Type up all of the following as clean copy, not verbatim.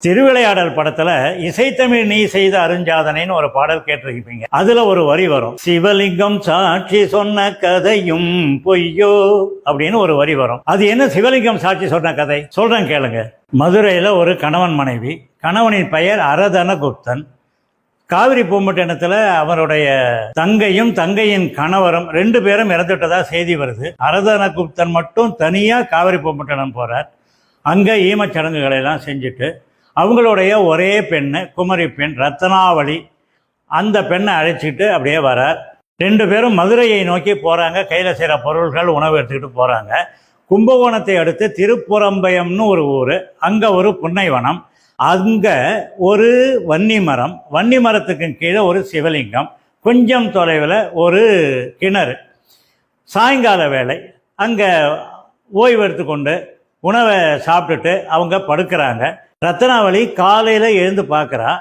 திருவிளையாடல் படத்துல இசைத்தமிழ் நீ செய்த அருஞ்சாதனைன்னு ஒரு பாடல் கேட்டிருப்பீங்க. அதுல ஒரு வரி வரும், சிவலிங்கம் சாட்சி சொன்ன கதையும் பொய்யோ அப்படின்னு ஒரு வரி வரும். அது என்ன சிவலிங்கம் சாட்சி சொன்ன கதை? சொல்றேன் கேளுங்க. மதுரையில ஒரு கணவன் மனைவி. கணவனின் பெயர் அரதனகுப்தன். காவிரி பூம்பட்டினத்தில் அவருடைய தங்கையும் தங்கையின் கணவரும் 2 பேரும் இறந்துட்டதா செய்தி வருது. அரதனகுப்தன் மட்டும் தனியா காவிரி பூம்பட்டினம் போறார். அங்க ஈமச்சடங்குகளை எல்லாம் செஞ்சுட்டு அவங்களுடைய ஒரே பெண்ணு, குமரி பெண் ரத்னாவளி, அந்த பெண்ணை அழைச்சிட்டு அப்படியே வரார். 2 பேரும் மதுரையை நோக்கி போகிறாங்க. கையில் செய்கிற பொருள்கள், உணவு எடுத்துக்கிட்டு போகிறாங்க. கும்பகோணத்தை அடுத்து திருப்புறம்பயம்னு ஒரு ஊர். அங்கே ஒரு புன்னைவனம். அங்கே ஒரு வன்னி மரம். வன்னி மரத்துக்கு கீழே ஒரு சிவலிங்கம். கொஞ்சம் தொலைவில் ஒரு கிணறு. சாயங்கால வேளை அங்கே ஓய்வு எடுத்துக்கொண்டு உணவை சாப்பிட்டுட்டு அவங்க படுக்கிறாங்க. ரத்னாவளி காலையில் எழுந்து பார்க்குறா,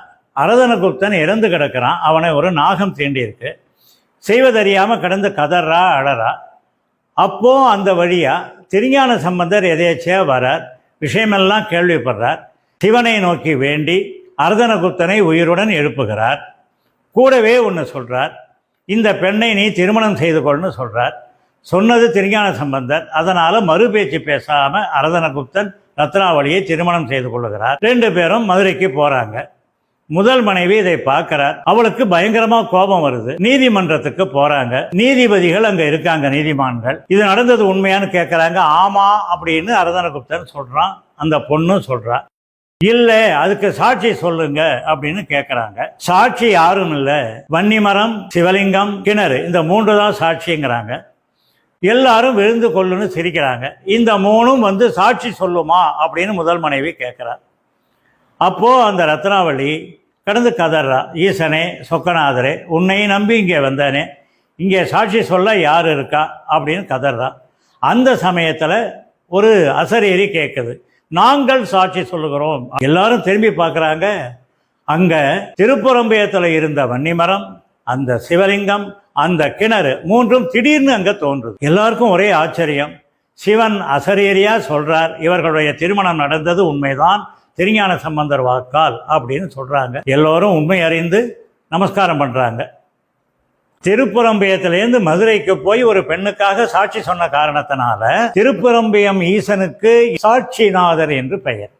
அரதனகுப்தன் இறந்து கிடக்கிறான். அவனை ஒரு நாகம் தீண்டியிருக்கு. செய்வதறியாமல் கிடந்து கதறா, அழறா. அப்போது அந்த வழியாக திருஞான சம்பந்தர் எதேச்சையாக வரார். விஷயமெல்லாம் கேள்விப்படுறார். சிவனை நோக்கி வேண்டி அரதனகுப்தனை உயிருடன் எழுப்புகிறார். கூடவே ஒன்று சொல்கிறார், இந்த பெண்ணை நீ திருமணம் செய்து கொள்னு சொல்கிறார். சொன்னது திருஞான சம்பந்தர். அதனால் மறுபேச்சு பேசாமல் அரதனகுப்தன் ரத்னாவளியை திருமணம் செய்து கொள்ளுகிறார். 2 பேரும் மதுரைக்கு போகிறாங்க. முதல் மனைவி இதை பார்க்கிறார். அவளுக்கு பயங்கரமாக கோபம் வருது. நீதிமன்றத்துக்கு போகிறாங்க. நீதிபதிகள் அங்கே இருக்காங்க, நீதிமான்கள். இது நடந்தது உண்மையானு கேட்குறாங்க. ஆமாம் அப்படின்னு அரதனகுப்தன் சொல்கிறான். அந்த பொண்ணும் சொல்கிறா. இல்லை, அதுக்கு சாட்சி சொல்லுங்க அப்படின்னு கேட்குறாங்க. சாட்சி யாரும் இல்லை, வன்னிமரம், சிவலிங்கம், கிணறு, இந்த 3 தான் சாட்சிங்கிறாங்க. எல்லாரும் விழுந்து கொள்ளுன்னு சிரிக்கிறாங்க. இந்த 3ம் வந்து சாட்சி சொல்லுமா அப்படின்னு முதல் மனைவி கேட்குறார். அப்போது அந்த ரத்னாவளி கடந்து கதறா, ஈசனே, சொக்கநாதரே, உன்னை நம்பி இங்கே வந்தானே, இங்கே சாட்சி சொல்ல யார் இருக்கா அப்படின்னு கதறா. அந்த சமயத்தில் ஒரு அசரீரி கேட்குது, நாங்கள் சாட்சி சொல்லுகிறோம். எல்லாரும் திரும்பி பார்க்குறாங்க. அங்கே திருப்புறம்பயத்தில் இருந்த வன்னிமரம், அந்த சிவலிங்கம், அந்த கிணறு 3ம் திடீர்னு அங்கே தோன்றுது. எல்லாருக்கும் ஒரே ஆச்சரியம். சிவன் அசரீரியா சொல்றார், இவர்களுடைய திருமணம் நடந்தது உண்மைதான், திருஞான சம்பந்தர் வாக்கால் அப்படின்னு சொல்றாங்க. எல்லோரும் உண்மை அறிந்து நமஸ்காரம் பண்றாங்க. திருப்புறம்பயத்திலேருந்து மதுரைக்கு போய் ஒரு பெண்ணுக்காக சாட்சி சொன்ன காரணத்தினால திருப்புறம்பயம் ஈசனுக்கு சாட்சிநாதர் என்று பெயர்.